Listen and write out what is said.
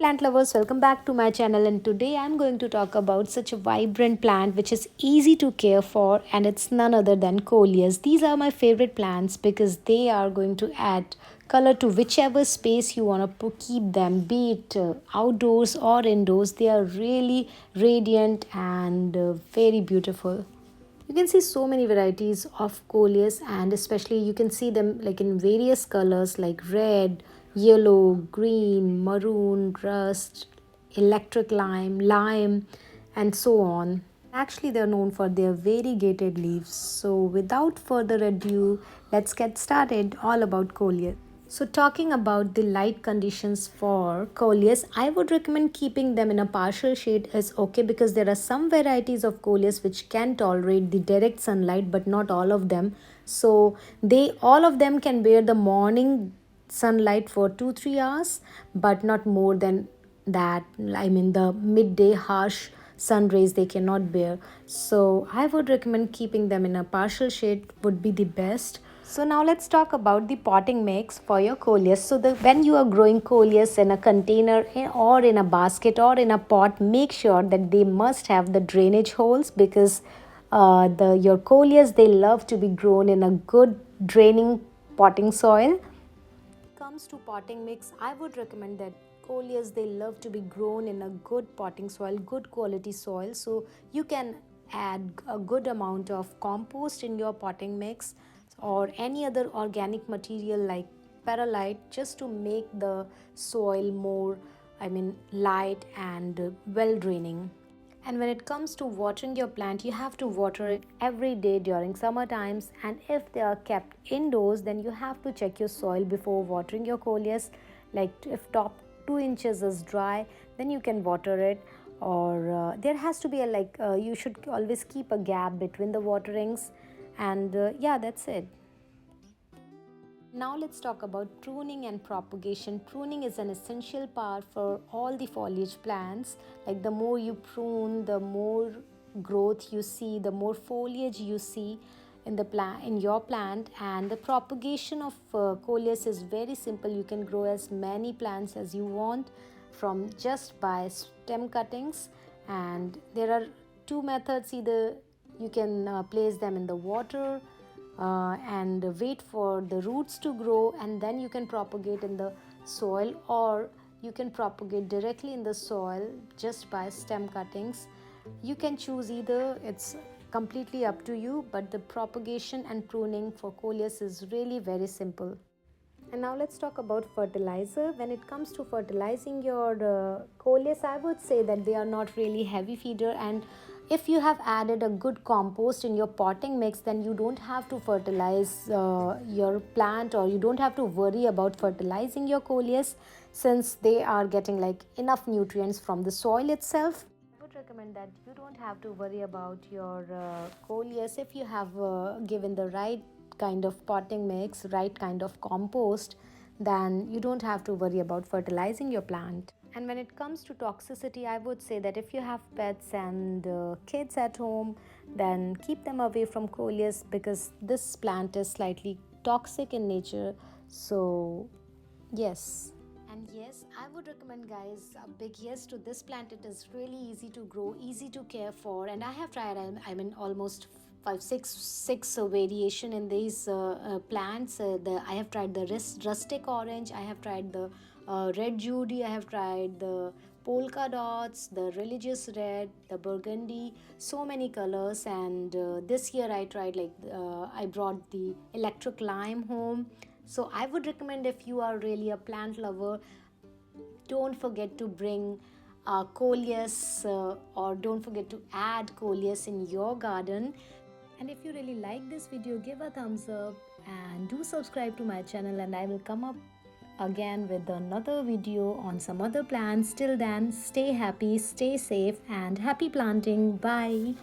Plant lovers, welcome back to my channel, and today I'm going to talk about such a vibrant plant which is easy to care for, and it's none other than Coleus. These are my favorite plants because they are going to add color to whichever space you want to keep them, be it outdoors or indoors. They are really radiant and very beautiful. You can see so many varieties of coleus, and especially you can see them like in various colors like red, yellow, green, maroon, rust, electric lime, and so on. Actually, they're known for their variegated leaves. So, without further ado, let's get started all about coleus. So, talking about the light conditions for coleus, I would recommend keeping them in a partial shade is okay, because there are some varieties of coleus which can tolerate the direct sunlight, but not all of them. So, they all of them can bear the morning sunlight for 2-3 hours, but not more than that. I mean, the midday harsh sun rays they cannot bear. So, I would recommend keeping them in a partial shade would be the best. So now let's talk about the potting mix for your coleus. So when you are growing coleus in a container or in a basket or in a pot, make sure that they must have the drainage holes, because the your coleus, they love to be grown in a good draining potting soil. Comes to potting mix, I would recommend that coleus, they love to be grown in a good potting soil, good quality soil. So you can add a good amount of compost in your potting mix or any other organic material like perlite, just to make the soil more, light and well draining. And when it comes to watering your plant, you have to water it every day during summer times. And if they are kept indoors, then you have to check your soil before watering your coleus. Like if top 2 inches is dry, then you can water it. Or there has to be you should always keep a gap between the waterings. And yeah, that's it. Now let's talk about pruning and propagation. Pruning is an essential part for all the foliage plants. Like the more you prune, the more growth you see, the more foliage you see in the plant, in your plant. And the propagation of coleus is very simple. You can grow as many plants as you want from just by stem cuttings. And there are two methods: either you can place them in the water and wait for the roots to grow, and then you can propagate in the soil, or you can propagate directly in the soil just by stem cuttings. You can choose either, it's completely up to you, but the propagation and pruning for coleus is really very simple. And now let's talk about fertilizer. When it comes to fertilizing your coleus, I would say that they are not really heavy feeder, and if you have added a good compost in your potting mix, then you don't have to fertilize your plant, or you don't have to worry about fertilizing your coleus, since they are getting like enough nutrients from the soil itself. I would recommend that you don't have to worry about your coleus if you have given the right kind of potting mix, right kind of compost, then you don't have to worry about fertilizing your plant. And when it comes to toxicity, I would say that if you have pets and kids at home, then keep them away from coleus, because this plant is slightly toxic in nature. So, yes. And yes, I would recommend, guys, a big yes to this plant. It is really easy to grow, easy to care for, and I have tried, almost five, six variation in these plants. I have tried the rustic orange, I have tried the red judy, I have tried the polka dots, the religious red, the burgundy, so many colors. And this year I tried I brought the electric lime home. So I would recommend, if you are really a plant lover, don't forget to bring coleus, or don't forget to add coleus in your garden. And if you really like this video, give a thumbs up and do subscribe to my channel, and I will come up again with another video on some other plants. Till then, stay happy, stay safe, and happy planting. Bye.